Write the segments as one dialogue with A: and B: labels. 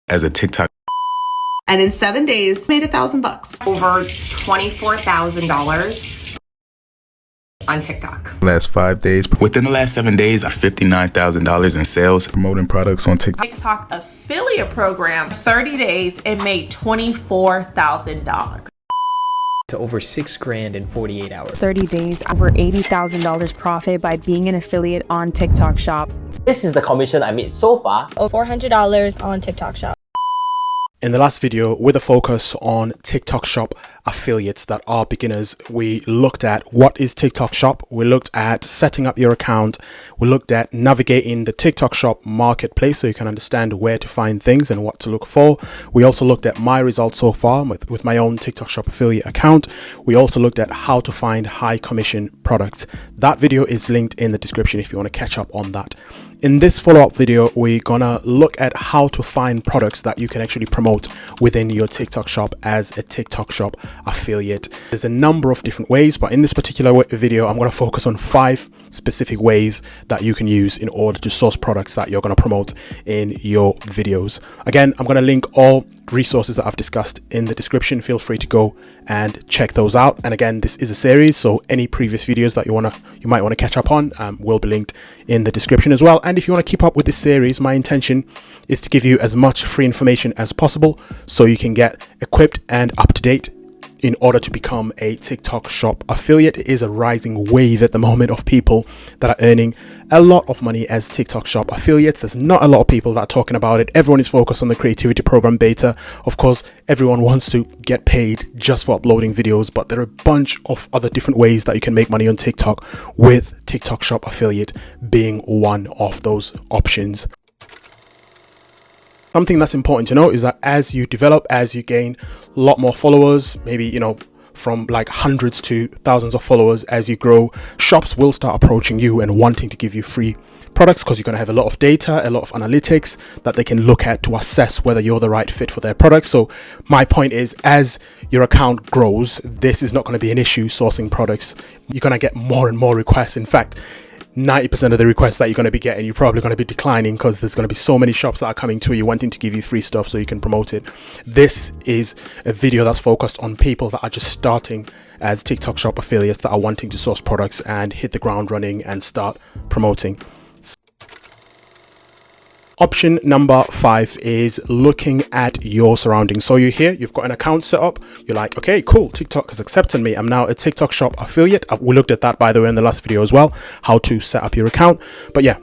A: as a TikTok.
B: And in 7 days, made $1,000.
C: Over $24,000 on TikTok.
A: Last 5 days. Within the last 7 days, $59,000 in sales. Promoting products on TikTok.
D: TikTok affiliate program, 30 days, and made $24,000.
E: To over $6,000 in 48 hours.
F: 30 days, over $80,000 profit by being an affiliate on TikTok Shop.
G: This is the commission I made so far.
H: Over $400 on TikTok Shop.
I: In the last video, with a focus on TikTok Shop affiliates that are beginners, we looked at what is TikTok Shop, we looked at setting up your account, we looked at navigating the TikTok Shop marketplace so you can understand where to find things and what to look for. We also looked at my results so far with my own TikTok Shop affiliate account. We also looked at how to find high commission products. That video is linked in the description if you want to catch up on that. In this follow-up video, we're gonna look at how to find products that you can actually promote within your TikTok Shop as a TikTok Shop affiliate. There's a number of different ways, but in this particular video, I'm gonna focus on 5 specific ways that you can use in order to source products that you're gonna promote in your videos. Again, I'm gonna link all resources that I've discussed in the description. Feel free to go and check those out. And again, this is a series, so any previous videos that you might want to catch up on will be linked in the description as well. And if you want to keep up with this series, my intention is to give you as much free information as possible so you can get equipped and up to date in order to become a TikTok Shop affiliate. It is a rising wave at the moment of people that are earning a lot of money as TikTok Shop affiliates. There's not a lot of people that are talking about it. Everyone is focused on the creativity program beta. Of course, everyone wants to get paid just for uploading videos, but there are a bunch of other different ways that you can make money on TikTok, with TikTok Shop affiliate being one of those options. Something that's important to know is that as you develop, as you gain a lot more followers, maybe, from like hundreds to thousands of followers, as you grow, shops will start approaching you and wanting to give you free products because you're going to have a lot of data, a lot of analytics that they can look at to assess whether you're the right fit for their products. So my point is, as your account grows, this is not going to be an issue sourcing products. You're going to get more and more requests. In fact, 90% of the requests that you're going to be getting, you're probably going to be declining because there's going to be so many shops that are coming to you wanting to give you free stuff so you can promote it. This is a video that's focused on people that are just starting as TikTok Shop affiliates that are wanting to source products and hit the ground running and start promoting. Option number 5 is looking at your surroundings. So you're here, you've got an account set up, you're like, okay, cool, TikTok has accepted me, I'm now a TikTok Shop affiliate. We looked at that, by the way, in the last video as well, how to set up your account. But yeah,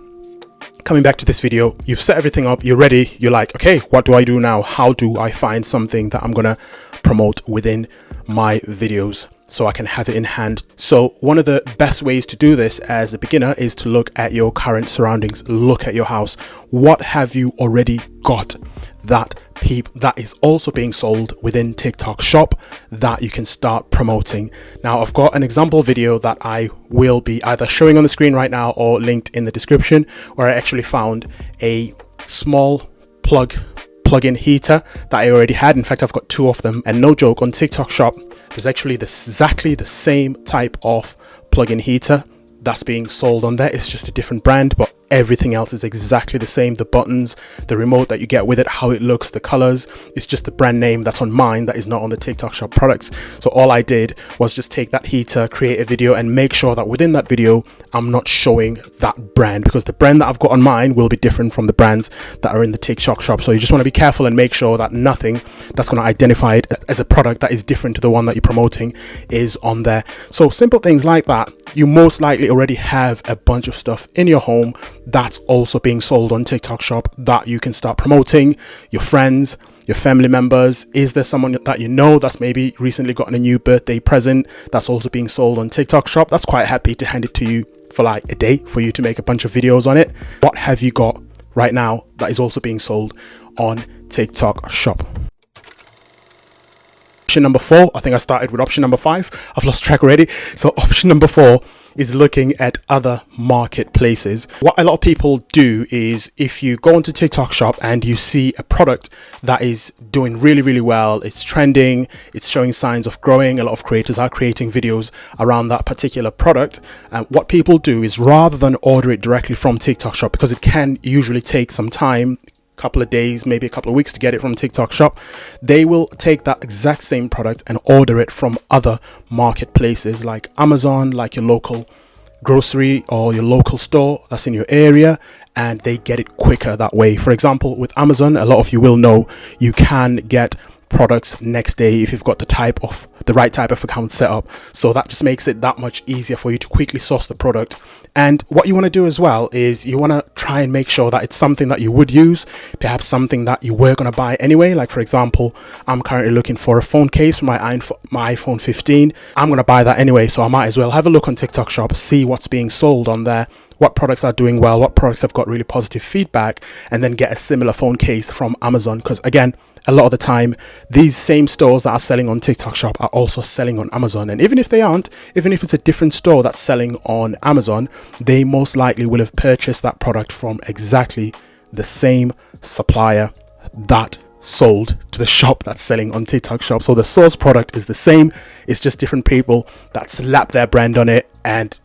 I: coming back to this video, you've set everything up, you're ready, you're like, okay, what do I do now? How do I find something that I'm gonna promote within my videos so I can have it in hand? So one of the best ways to do this as a beginner is to look at your current surroundings. Look at your house. What have you already got that is also being sold within TikTok Shop that you can start promoting? Now, I've got an example video that I will be either showing on the screen right now or linked in the description, where I actually found a small plug-in heater that I already had. In fact, I've got 2 of them, and no joke, on TikTok Shop there's actually exactly the same type of plug-in heater that's being sold on there. It's just a different brand, but everything else is exactly the same. The buttons, the remote that you get with it, how it looks, the colors, it's just the brand name that's on mine that is not on the TikTok Shop products. So all I did was just take that heater, create a video, and make sure that within that video I'm not showing that brand, because the brand that I've got on mine will be different from the brands that are in the TikTok Shop. So you just want to be careful and make sure that nothing that's going to identify it as a product that is different to the one that you're promoting is on there. So simple things like that. You most likely already have a bunch of stuff in your home that's also being sold on TikTok Shop that you can start promoting. Your friends, your family members, is there someone that you know that's maybe recently gotten a new birthday present that's also being sold on TikTok Shop? That's quite happy to hand it to you for like a day for you to make a bunch of videos on it. What have you got right now that is also being sold on TikTok Shop? Option number 4, I think I started with option number 5, I've lost track already. So option number 4 is looking at other marketplaces. What a lot of people do is, if you go onto TikTok Shop and you see a product that is doing really, really well, it's trending, it's showing signs of growing, a lot of creators are creating videos around that particular product, what people do is, rather than order it directly from TikTok Shop, because it can usually take some time, couple of days, maybe a couple of weeks to get it from TikTok Shop, they will take that exact same product and order it from other marketplaces like Amazon, like your local grocery or your local store that's in your area, and they get it quicker that way. For example, with Amazon, a lot of you will know you can get products next day if you've got the right type of account set up. So that just makes it that much easier for you to quickly source the product. And what you want to do as well is you want to try and make sure that it's something that you would use, perhaps something that you were going to buy anyway. Like for example, I'm currently looking for a phone case for my iPhone 15. I'm going to buy that anyway, so I might as well have a look on TikTok Shop, see what's being sold on there, what products are doing well, what products have got really positive feedback, and then get a similar phone case from Amazon. Because again, a lot of the time, these same stores that are selling on TikTok Shop are also selling on Amazon. And even if they aren't, even if it's a different store that's selling on Amazon, they most likely will have purchased that product from exactly the same supplier that sold to the shop that's selling on TikTok Shop. So the source product is the same. It's just different people that slap their brand on it and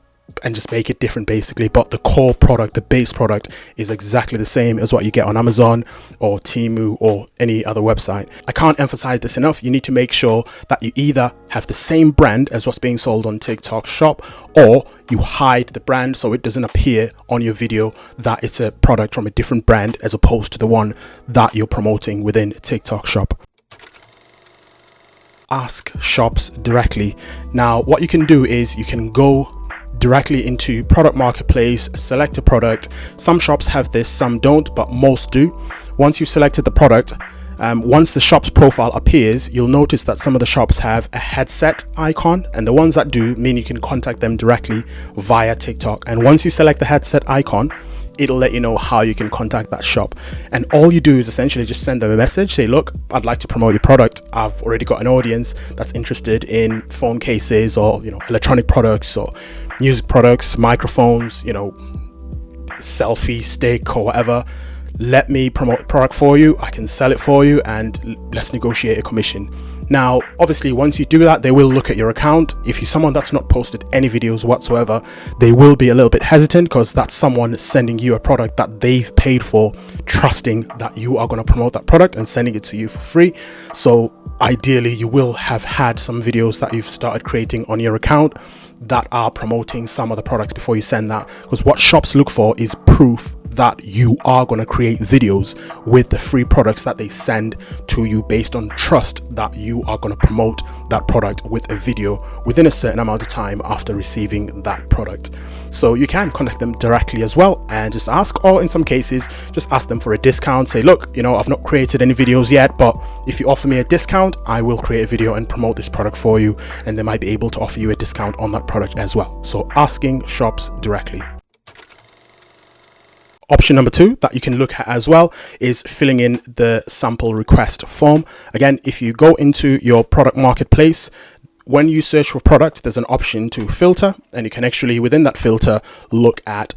I: just make it different basically, but the core product, the base product, is exactly the same as what you get on Amazon or Temu or any other website. I can't emphasize this enough. You need to make sure that you either have the same brand as what's being sold on TikTok Shop, or you hide the brand so it doesn't appear on your video that it's a product from a different brand as opposed to the one that you're promoting within TikTok Shop. Ask shops directly. Now what you can do is you can go directly into product marketplace, select a product. Some shops have this, some don't, but most do. Once you've selected the product, once the shop's profile appears, you'll notice that some of the shops have a headset icon, and the ones that do mean you can contact them directly via TikTok. And once you select the headset icon, it'll let you know how you can contact that shop. And all you do is essentially just send them a message, say, look, I'd like to promote your product. I've already got an audience that's interested in phone cases or, electronic products or music products, microphones, selfie stick or whatever. Let me promote the product for you. I can sell it for you, and let's negotiate a commission. Now, obviously, once you do that, they will look at your account. If you're someone that's not posted any videos whatsoever, they will be a little bit hesitant because that's someone sending you a product that they've paid for, trusting that you are going to promote that product and sending it to you for free. So ideally, you will have had some videos that you've started creating on your account that are promoting some of the products before you send that, because what shops look for is proof that you are going to create videos with the free products that they send to you based on trust that you are going to promote that product with a video within a certain amount of time after receiving that product. So you can contact them directly as well and just ask, or in some cases just ask them for a discount. Say, look, I've not created any videos yet, but if you offer me a discount, I will create a video and promote this product for you, and they might be able to offer you a discount on that product as well. So asking shops directly. Option number 2 that you can look at as well is filling in the sample request form. Again, if you go into your product marketplace, when you search for product, there's an option to filter, and you can actually within that filter look at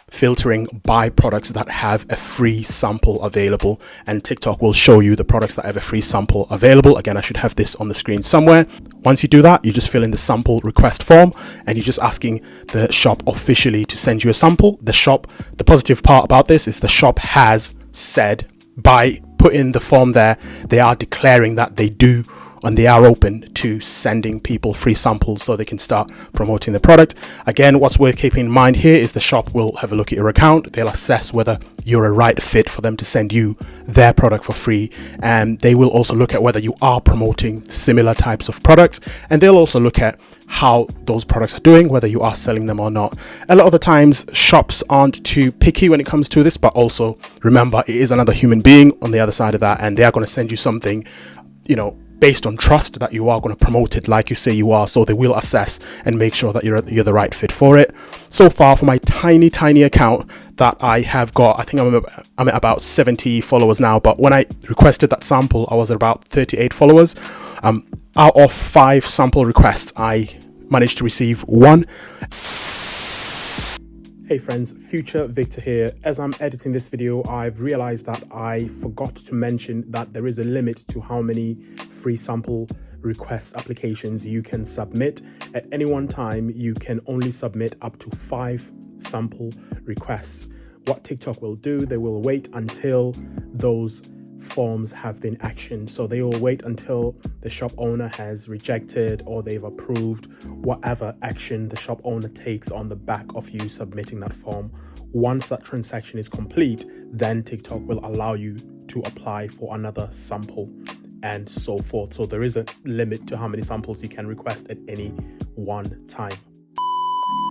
I: filtering by products that have a free sample available, and TikTok will show you the products that have a free sample available. Again, I should have this on the screen somewhere. Once you do that, you just fill in the sample request form, and you're just asking the shop officially to send you a sample. The positive part about this is the shop has said, by putting the form there, they are declaring that they do and they are open to sending people free samples so they can start promoting the product. Again, what's worth keeping in mind here is the shop will have a look at your account. They'll assess whether you're a right fit for them to send you their product for free, and they will also look at whether you are promoting similar types of products, and they'll also look at how those products are doing, whether you are selling them or not. A lot of the times shops aren't too picky when it comes to this, but also remember, it is another human being on the other side of that, and they are going to send you something, based on trust that you are going to promote it like you say you are. So they will assess and make sure that you're the right fit for it. So far, for my tiny account that I have got, I think I'm at about 70 followers now, but when I requested that sample, I was at about 38 followers. Out of 5 sample requests, I managed to receive 1. Hey friends, Future Victor here. As I'm editing this video, I've realized that I forgot to mention that there is a limit to how many free sample request applications you can submit. At any one time, you can only submit up to 5 sample requests, what TikTok will do, they will wait until those forms have been actioned. So they will wait until the shop owner has rejected or they've approved whatever action the shop owner takes on the back of you submitting that form. Once that transaction is complete, then TikTok will allow you to apply for another sample and so forth. So there is a limit to how many samples you can request at any one time.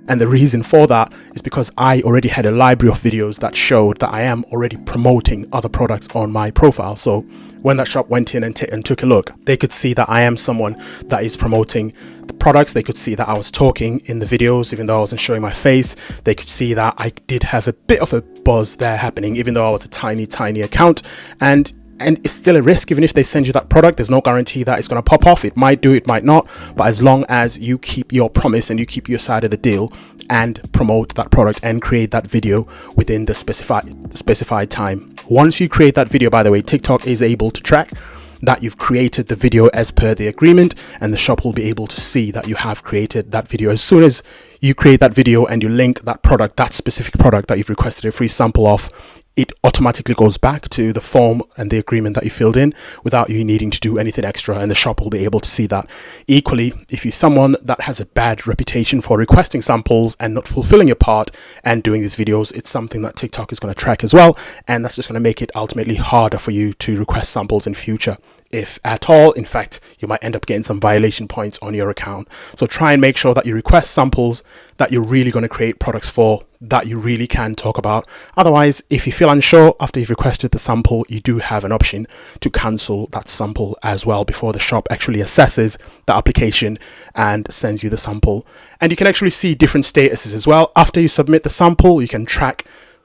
I: And the reason for that is because I already had a library of videos that showed that I am already promoting other products on my profile. So when that shop went in and took a look, they could see that I am someone that is promoting the products. They could see that I was talking in the videos, even though I wasn't showing my face. They could see that I did have a bit of a buzz there happening, even though I was a tiny account. And it's still a risk. Even if they send you that product, there's no guarantee that it's going to pop off. It might do, it might not. But as long as you keep your promise and you keep your side of the deal and promote that product and create that video within the specified time. Once you create that video, by the way, TikTok is able to track that you've created the video as per the agreement, and the shop will be able to see that you have created that video. As soon as you create that video and you link that product, that specific product that you've requested a free sample of, it automatically goes back to the form and the agreement that you filled in without you needing to do anything extra, and the shop will be able to see that. Equally, if you're someone that has a bad reputation for requesting samples and not fulfilling your part and doing these videos, it's something that TikTok is going to track as well, and that's just going to make it ultimately harder for you to request samples in future, if at all. In fact, you might end up getting some violation points on your account. So try and make sure that you request samples that you're really going to create products for, that you really can talk about. Otherwise, if you feel unsure after you've requested the sample, you do have an option to cancel that sample as well before the shop actually assesses the application and sends you the sample. And you can actually see different statuses as well. After you submit the sample, you can track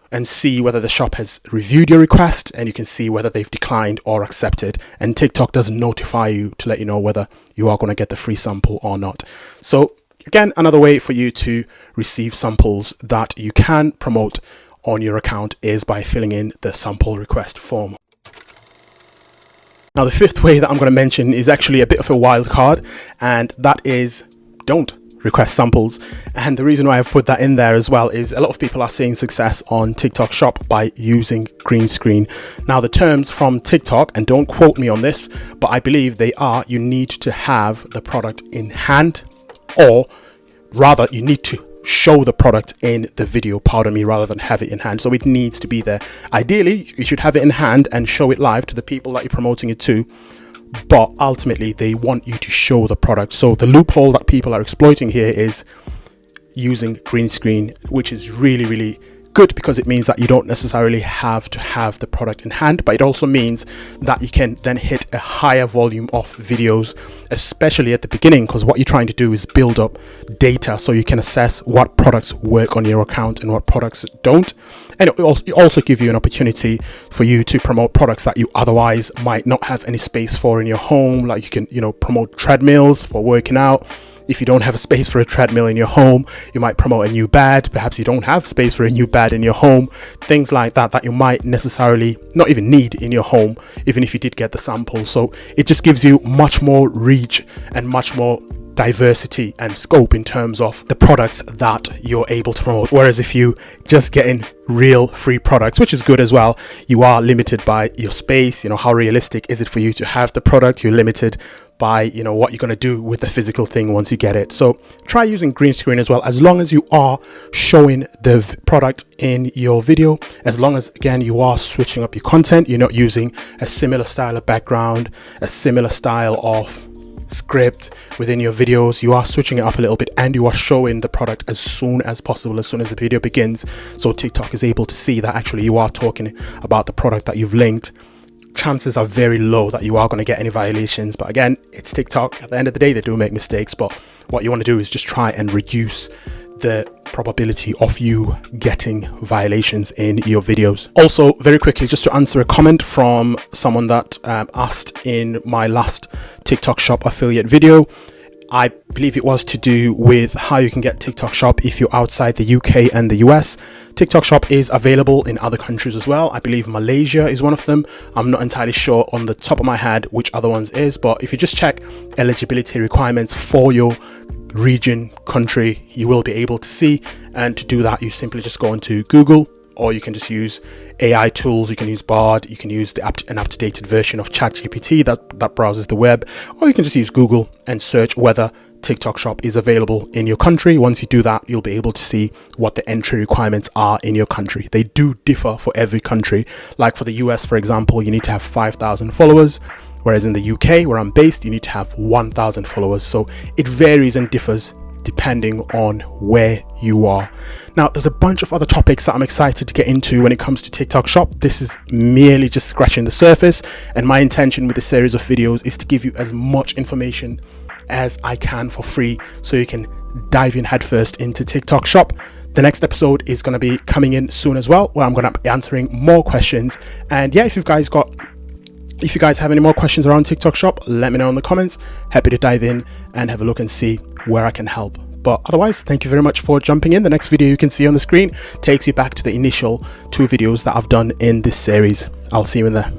I: and see whether the shop has reviewed your request, and you can see whether they've declined or accepted, and TikTok doesn't notify you to let you know whether you are going to get the free sample or not. So again, another way for you to receive samples that you can promote on your account is by filling in the sample request form. Now, the fifth way that I'm going to mention is actually a bit of a wild card, and that is don't request samples. And the reason why I've put that in there as well is a lot of people are seeing success on TikTok Shop by using green screen. Now, the terms from TikTok, and don't quote me on this, but I believe they are, you need to have the product in hand, or rather you need to show the product in the video, pardon me, rather than have it in hand. So it needs to be there. Ideally, you should have it in hand and show it live to the people that you're promoting it to, but ultimately they want you to show the product. So the loophole that people are exploiting here is using green screen, which is really good, because it means that you don't necessarily have to have the product in hand, but it also means that you can then hit a higher volume of videos, especially at the beginning, because what you're trying to do is build up data so you can assess what products work on your account and what products don't. And it also give you an opportunity for you to promote products that you otherwise might not have any space for in your home. Like you can, promote treadmills for working out. If you don't have a space for a treadmill in your home, you might promote a new bed. Perhaps you don't have space for a new bed in your home. Things like that you might necessarily not even need in your home, even if you did get the sample. So it just gives you much more reach and much more diversity and scope in terms of the products that you're able to promote. Whereas if you just get in real free products, which is good as well, you are limited by your space. How realistic is it for you to have the product? You're limited by what you're going to do with the physical thing once you get it. So try using green screen as well, as long as you are showing the product in your video, as long as, again, you are switching up your content. You're not using a similar style of background, a similar style of script within your videos. You are switching it up a little bit, and you are showing the product as soon as possible, as soon as the video begins, so TikTok is able to see that actually you are talking about the product that you've linked. Chances are very low that you are going to get any violations, but again, it's TikTok. At the end of the day, they do make mistakes, but what you want to do is just try and reduce the probability of you getting violations in your videos. Also, very quickly, just to answer a comment from someone that asked in my last TikTok Shop affiliate video, I believe it was to do with how you can get TikTok Shop if you're outside the UK and the US. TikTok Shop is available in other countries as well. I believe Malaysia is one of them. I'm not entirely sure on the top of my head which other ones is, but if you just check eligibility requirements for your region, country, you will be able to see. And to do that, you simply just go into Google, or you can just use AI tools. You can use Bard, you can use an up-to-date version of ChatGPT that browses the web, or you can just use Google and search whether TikTok Shop is available in your country. Once you do that, you'll be able to see what the entry requirements are in your country. They do differ for every country. Like for the US, for example, you need to have 5,000 followers, whereas in the UK, where I'm based, you need to have 1,000 followers. So it varies and differs depending on where you are. Now, there's a bunch of other topics that I'm excited to get into when it comes to TikTok Shop. This is merely just scratching the surface, and my intention with this series of videos is to give you as much information as I can for free, so you can dive in headfirst into TikTok Shop. The next episode is going to be coming in soon as well, where I'm going to be answering more questions. And yeah, if you guys have any more questions around TikTok Shop, let me know in the comments. Happy to dive in and have a look and see where I can help. But otherwise, thank you very much for jumping in. The next video you can see on the screen takes you back to the initial 2 videos that I've done in this series. I'll see you in there.